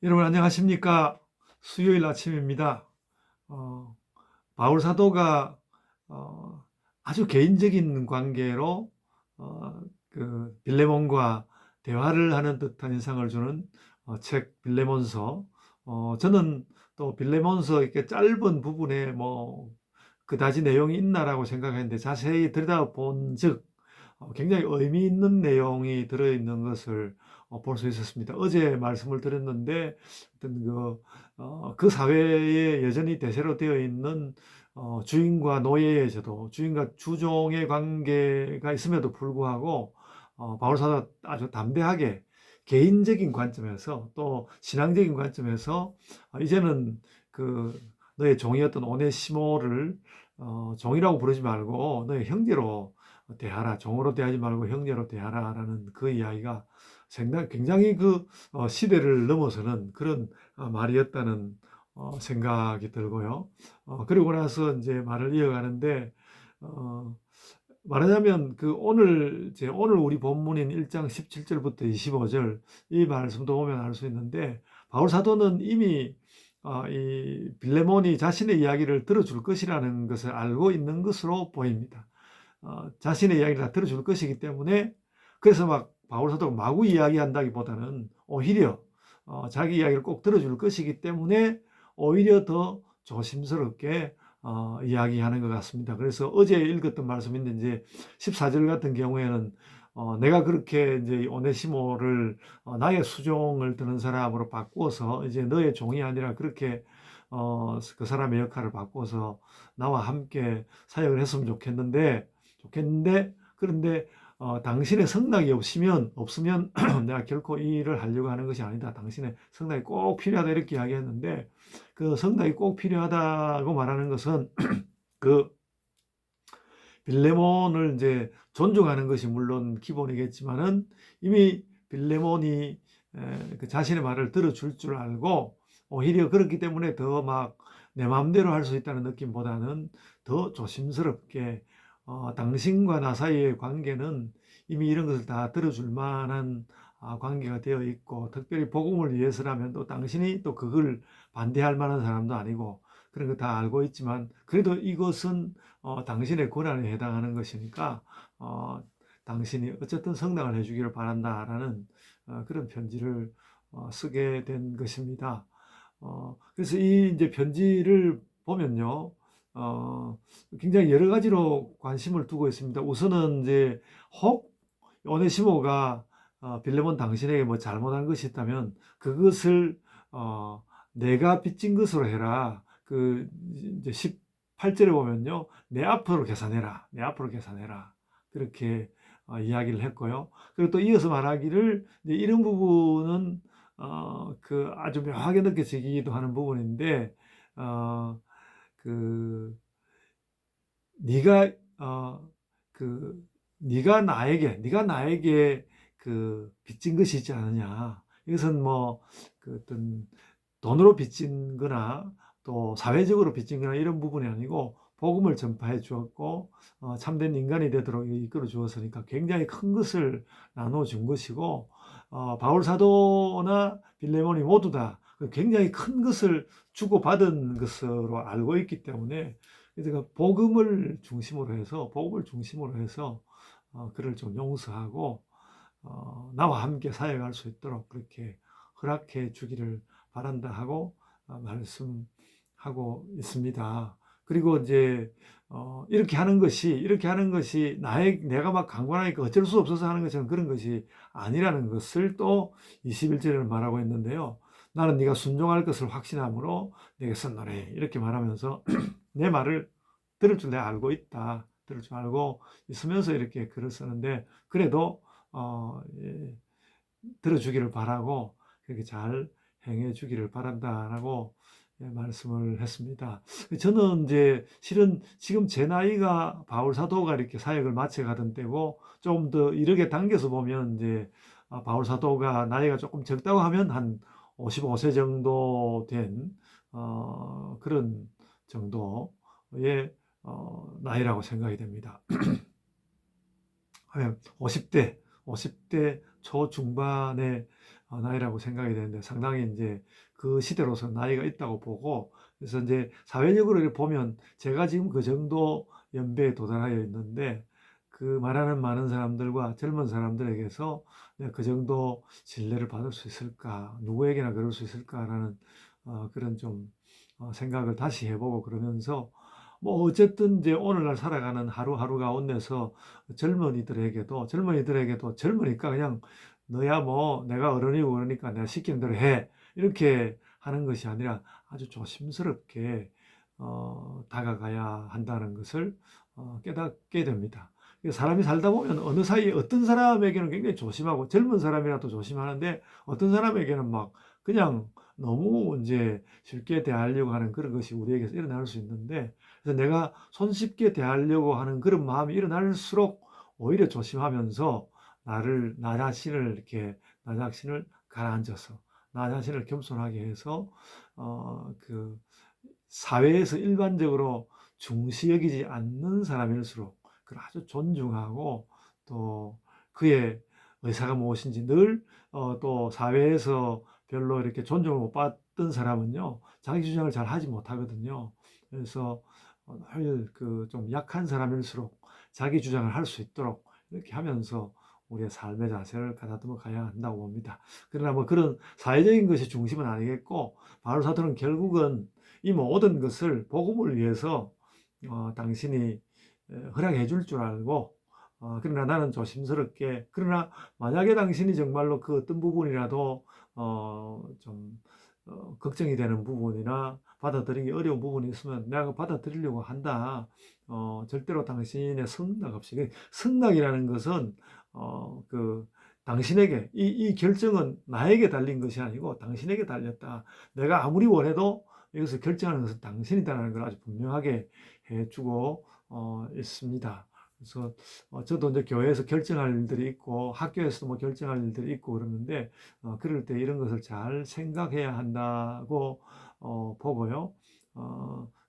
여러분 안녕하십니까? 수요일 아침입니다. 어, 바울 사도가 어, 아주 개인적인 관계로 어, 그 빌레몬과 대화를 하는 듯한 인상을 주는 책 빌레몬서. 저는 또 빌레몬서 이렇게 짧은 부분에 뭐 그다지 내용이 있나라고 생각했는데 자세히 들여다본즉 굉장히 의미 있는 내용이 들어있는 것을 볼 수 있었습니다. 어제 말씀을 드렸는데 어떤 그 사회에 여전히 대세로 되어 있는 주인과 노예의 제도, 주인과 주종의 관계가 있음에도 불구하고 바울 사도가 아주 담대하게 개인적인 관점에서 또 신앙적인 관점에서 이제는 그 너의 종이었던 오네시모를 종이라고 부르지 말고 너의 형제로 대하라. 종으로 대하지 말고 형제로 대하라라는 그 이야기가 굉장히 시대를 넘어서는 그런 말이었다는 생각이 들고요. 그리고 나서 이제 말을 이어가는데 어, 말하자면 오늘 우리 본문인 1장 17절부터 25절 이 말씀도 보면 알 수 있는데 바울 사도는 이미 이 빌레몬이 자신의 이야기를 들어줄 것이라는 것을 알고 있는 것으로 보입니다. 자신의 이야기를 다 들어줄 것이기 때문에 그래서 막 바울 사도가 마구 이야기한다기보다는 오히려 자기 이야기를 꼭 들어줄 것이기 때문에 오히려 더 조심스럽게 이야기하는 것 같습니다. 그래서 어제 읽었던 말씀인데 이제 14절 같은 경우에는 내가 그렇게 이제 오네시모를 나의 수종을 드는 사람으로 바꾸어서 이제 너의 종이 아니라 그렇게 그 사람의 역할을 바꿔서 나와 함께 사역을 했으면 좋겠는데 그런데 당신의 성낙이 없으면 내가 결코 이 일을 하려고 하는 것이 아니다. 당신의 성낙이 꼭 필요하다 이렇게 이야기했는데 그 성낙이 꼭 필요하다고 말하는 것은 그 빌레몬을 이제 존중하는 것이 물론 기본이겠지만은 이미 빌레몬이 그 자신의 말을 들어줄 줄 알고 오히려 그렇기 때문에 더 막 내 마음대로 할 수 있다는 느낌보다는 더 조심스럽게 당신과 나 사이의 관계는 이미 이런 것을 다 들어줄 만한 관계가 되어 있고 특별히 복음을 위해서라면 또 당신이 또 그걸 반대할 만한 사람도 아니고 그런 거 다 알고 있지만 그래도 이것은 당신의 권한에 해당하는 것이니까 당신이 어쨌든 성당을 해주기를 바란다라는 그런 편지를 쓰게 된 것입니다. 그래서 이 이제 편지를 보면요, 어, 굉장히 여러 가지로 관심을 두고 있습니다. 우선은 이제 혹 오네시모가 빌레몬 당신에게 뭐 잘못한 것이 있다면 그것을 내가 빚진 것으로 해라. 그 이제 18절에 보면요, 내 앞으로 계산해라, 내 앞으로 계산해라. 그렇게 이야기를 했고요. 그리고 또 이어서 말하기를 이제 이런 부분은 그 아주 묘하게 느껴지기도 하는 부분인데 어, 그 네가 그 네가 나에게 그 빚진 것이 있지 않느냐. 이것은 뭐 그 어떤 돈으로 빚진 거나 또 사회적으로 빚진 거나 이런 부분이 아니고 복음을 전파해 주었고 참된 인간이 되도록 이끌어 주었으니까 굉장히 큰 것을 나눠 준 것이고 바울 사도나 빌레몬이 모두 다 굉장히 큰 것을 주고받은 것으로 알고 있기 때문에 그래서 복음을 중심으로 해서 그를 좀 용서하고 나와 함께 사역할 수 있도록 그렇게 허락해 주기를 바란다 하고 말씀하고 있습니다. 그리고 이제 이렇게 하는 것이 내가 막 강권하니까 어쩔 수 없어서 하는 것처럼 그런 것이 아니라는 것을 또 21절에는 말하고 있는데요. 나는 네가 순종할 것을 확신함으로 내게 썼노래 이렇게 말하면서 내 말을 들을 줄 내가 알고 있다. 들을 줄 알고 있으면서 이렇게 글을 쓰는데 그래도 예, 들어주기를 바라고 그렇게 잘 행해 주기를 바란다라고 말씀을 했습니다. 저는 이제 실은 지금 제 나이가 바울 사도가 이렇게 사역을 마쳐가던 때고 조금 더 이르게 당겨서 보면 이제 바울 사도가 나이가 조금 적다고 하면 한 55세 정도 된 그런 정도의 나이라고 생각이 됩니다. 50대 초중반의 나이라고 생각이 되는데 상당히 이제 그 시대로서 나이가 있다고 보고, 그래서 이제 사회적으로 이렇게 보면 제가 지금 그 정도 연배에 도달하여 있는데 그 말하는 많은 사람들과 젊은 사람들에게서 내가 그 정도 신뢰를 받을 수 있을까, 누구에게나 그럴 수 있을까라는 그런 좀 생각을 다시 해보고, 그러면서 뭐 어쨌든 이제 오늘날 살아가는 하루하루 가운데서 젊은이들에게도 젊으니까 그냥 너야 뭐 내가 어른이고 그러니까 내가 시키는 대로 해, 이렇게 하는 것이 아니라 아주 조심스럽게 다가가야 한다는 것을 깨닫게 됩니다. 사람이 살다 보면 어느 사이에 어떤 사람에게는 굉장히 조심하고 젊은 사람이라도 조심하는데, 어떤 사람에게는 막 그냥 너무 이제 쉽게 대하려고 하는 그런 것이 우리에게서 일어날 수 있는데, 그래서 내가 손쉽게 대하려고 하는 그런 마음이 일어날수록 오히려 조심하면서 나 자신을 가라앉아서 나 자신을 겸손하게 해서 그 사회에서 일반적으로 중시 여기지 않는 사람일수록 그걸 아주 존중하고, 또 그의 의사가 무엇인지 늘 또 사회에서 별로 이렇게 존중을 못 받던 사람은요, 자기 주장을 잘 하지 못하거든요. 그래서 늘 그 좀 약한 사람일수록 자기 주장을 할 수 있도록 이렇게 하면서 우리의 삶의 자세를 가다듬어 가야 한다고 봅니다. 그러나 뭐 그런 사회적인 것이 중심은 아니겠고, 바울 사도는 결국은 이 모든 것을 복음을 위해서 당신이 허락해 줄 줄 알고, 그러나 나는 조심스럽게, 그러나 만약에 당신이 정말로 그 어떤 부분이라도 좀 걱정이 되는 부분이나 받아들이기 어려운 부분이 있으면 내가 받아들이려고 한다. 절대로 당신의 승낙 없이. 승낙이라는 것은 그 당신에게 이 결정은 나에게 달린 것이 아니고 당신에게 달렸다. 내가 아무리 원해도 이것을 결정하는 것은 당신이다라는 걸 아주 분명하게 해주고 있습니다. 그래서 저도 이제 교회에서 결정할 일들이 있고 학교에서도 뭐 결정할 일들이 있고 그러는데 그럴 때 이런 것을 잘 생각해야 한다고 보고요.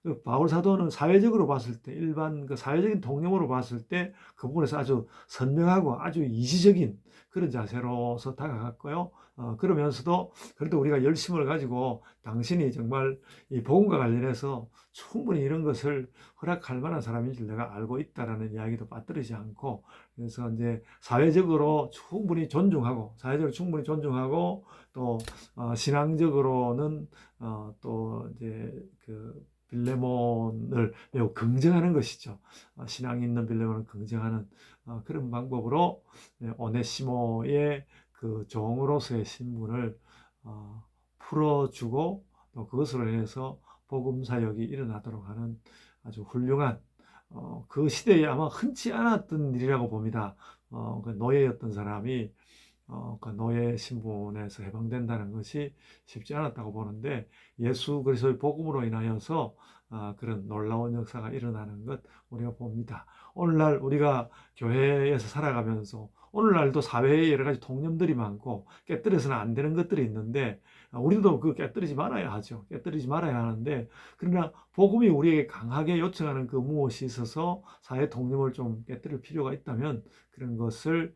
그 바울 사도는 사회적으로 봤을 때, 일반 그 사회적인 통념으로 봤을 때 그 부분에서 아주 선명하고 아주 이지적인 그런 자세로서 다가갔고요. 그러면서도 그래도 우리가 열심을 가지고 당신이 정말 이 복음과 관련해서 충분히 이런 것을 허락할 만한 사람인 줄 내가 알고 있다라는 이야기도 빠뜨리지 않고, 그래서 이제 사회적으로 충분히 존중하고, 또 신앙적으로는 또 이제 그 빌레몬을 매우 긍정하는 것이죠. 신앙 있는 빌레몬을 긍정하는 그런 방법으로 오네시모의 그 종으로서의 신분을 풀어주고, 또 그것으로 인해서 복음 사역이 일어나도록 하는 아주 훌륭한 그 시대에 아마 흔치 않았던 일이라고 봅니다. 그 노예였던 사람이 그 노예 신분에서 해방된다는 것이 쉽지 않았다고 보는데, 예수 그리스도의 복음으로 인하여서 그런 놀라운 역사가 일어나는 것 우리가 봅니다. 오늘날 우리가 교회에서 살아가면서 오늘날도 사회에 여러 가지 통념들이 많고 깨뜨려서는 안 되는 것들이 있는데, 우리도 그 깨뜨리지 말아야 하죠. 깨뜨리지 말아야 하는데, 그러나 복음이 우리에게 강하게 요청하는 그 무엇이 있어서 사회 통념을 좀 깨뜨릴 필요가 있다면 그런 것을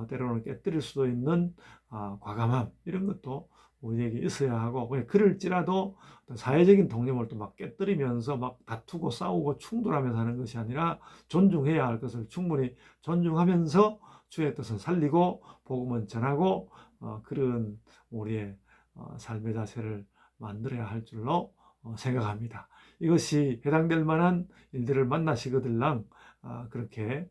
때로는 깨뜨릴 수도 있는 과감함, 이런 것도 우리에게 있어야 하고, 그럴지라도 사회적인 통념을 또 막 깨뜨리면서 막 다투고 싸우고 충돌하면서 하는 것이 아니라 존중해야 할 것을 충분히 존중하면서 주의 뜻을 살리고 복음은 전하고 그런 우리의 삶의 자세를 만들어야 할 줄로 생각합니다. 이것이 해당될 만한 일들을 만나시거들랑 그렇게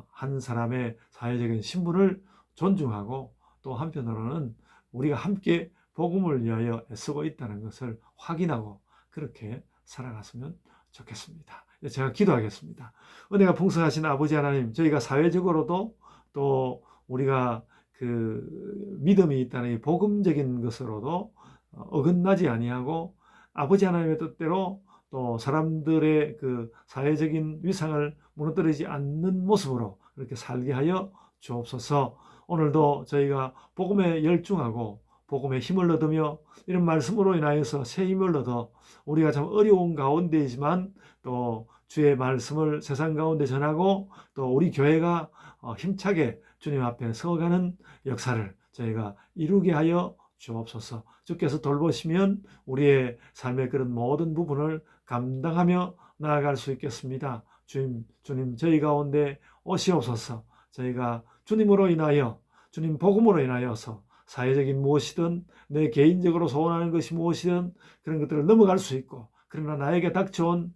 한 사람의 사회적인 신분을 존중하고, 또 한편으로는 우리가 함께 복음을 위하여 애쓰고 있다는 것을 확인하고 그렇게 살아갔으면 좋겠습니다. 제가 기도하겠습니다. 은혜가 풍성하신 아버지 하나님, 저희가 사회적으로도 또 우리가 그 믿음이 있다는 이 복음적인 것으로도 어긋나지 아니하고, 아버지 하나님의 뜻대로 또 사람들의 그 사회적인 위상을 무너뜨리지 않는 모습으로 그렇게 살게 하여 주옵소서. 오늘도 저희가 복음에 열중하고 복음에 힘을 얻으며 이런 말씀으로 인하여서 새 힘을 얻어 우리가 참 어려운 가운데이지만 또 주의 말씀을 세상 가운데 전하고, 또 우리 교회가 힘차게 주님 앞에 서가는 역사를 저희가 이루게 하여 주옵소서. 주께서 돌보시면 우리의 삶의 그런 모든 부분을 감당하며 나아갈 수 있겠습니다. 주님 저희 가운데 오시옵소서. 저희가 주님으로 인하여, 주님 복음으로 인하여서 사회적인 무엇이든 내 개인적으로 소원하는 것이 무엇이든 그런 것들을 넘어갈 수 있고, 그러나 나에게 닥쳐온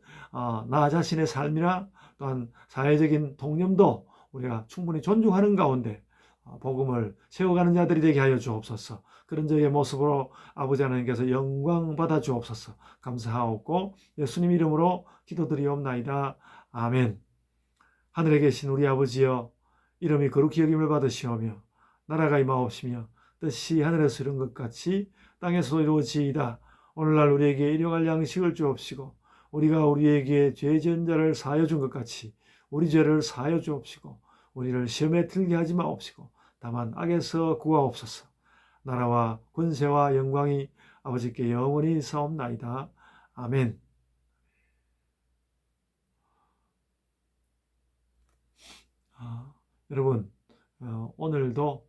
나 자신의 삶이나 또한 사회적인 통념도 우리가 충분히 존중하는 가운데 복음을 세워가는 자들이 되게 하여 주옵소서. 그런 저의 모습으로 아버지 하나님께서 영광 받아 주옵소서. 감사하옵고 예수님 이름으로 기도드리옵나이다. 아멘. 하늘에 계신 우리 아버지여, 이름이 거룩히 여김을 받으시오며 나라가 임하옵시며 뜻이 하늘에서 이룬 것 같이 땅에서도 이루어지이다. 오늘날 우리에게 일용할 양식을 주옵시고 우리가 우리에게 죄 지은 자를 사하여 준 것 같이 우리 죄를 사하여 주옵시고 우리를 시험에 들게 하지 마옵시고 다만 악에서 구하옵소서. 나라와 권세와 영광이 아버지께 영원히 사옵나이다. 아멘. 여러분, 오늘도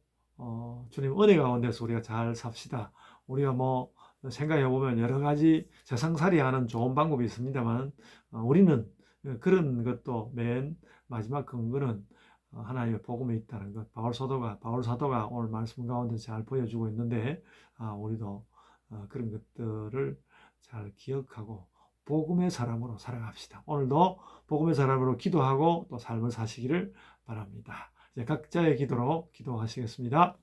주님 은혜 가운데서 우리가 잘 삽시다. 우리가 생각해 보면 여러 가지 세상살이 하는 좋은 방법이 있습니다만 우리는 그런 것도 맨 마지막 근거는 하나님의 복음에 있다는 것. 바울 사도가 오늘 말씀 가운데 잘 보여주고 있는데 우리도 그런 것들을 잘 기억하고 복음의 사람으로 살아갑시다. 오늘도 복음의 사람으로 기도하고 또 삶을 사시기를 바랍니다. 이제 각자의 기도로 기도하시겠습니다.